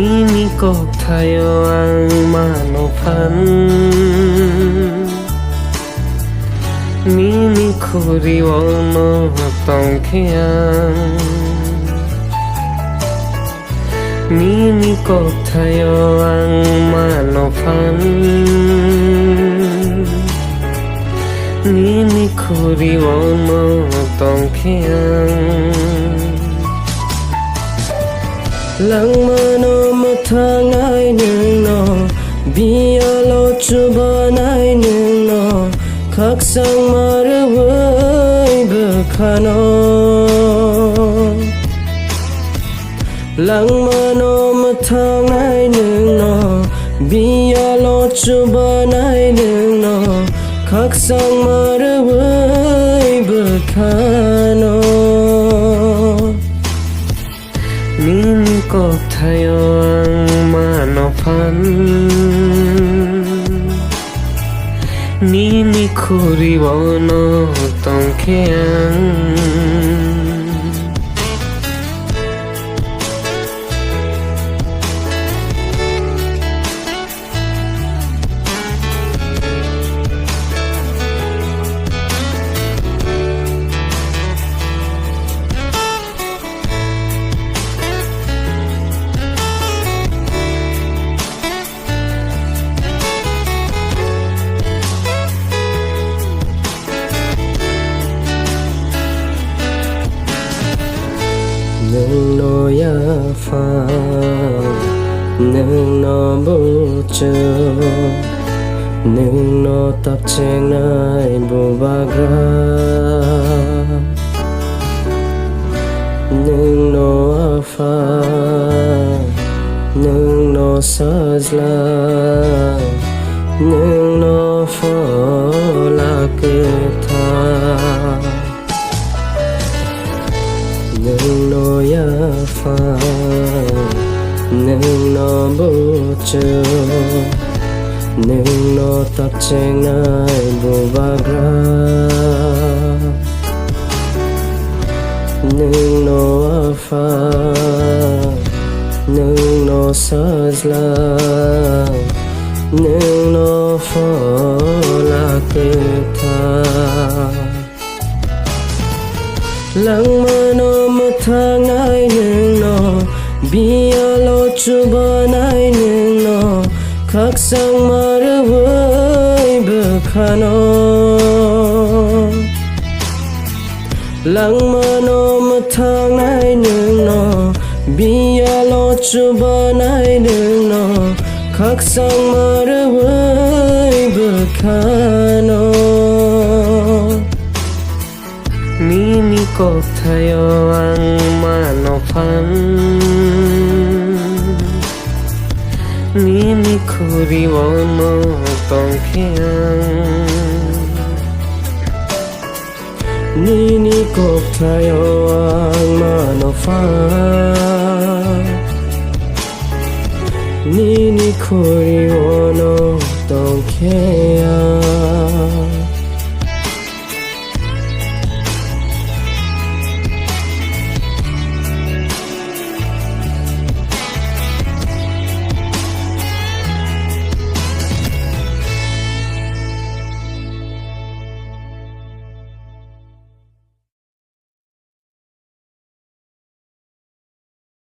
Nini kok tayo ang manopan Nini kuriwono tongkean Nini kok tayo ang manopan Nini kuriwono tongkean Lang mano matangay nino Bialo chubanay nino Kaksang maraway bekano Lang mano matangay nino Bialo chubanay nino Kaksang maraway bekano Nini kok tayo ang manopan Nini kuriwono tongkean Nung no ya fa Nung no bu chu Nung no tap cheng nai bu bagra Nung no fa Nung no sajla Nung no fa la ketha Nung no ya fa Nung no bu chu Nung no tap cheng nai bu bagra Nung no fa Nung no sajla Nung no fa la ketha Lang mano matangay nino Bialo chubanay nino Kaksang maraway bekano Lang mano matangay nino Bialo chubanay nino Kaksang maraway bekano Nini kok tayo ang manopan Nini kuriwono tongkean Nini kok tayo ang manopan Nini kuriwono tongkean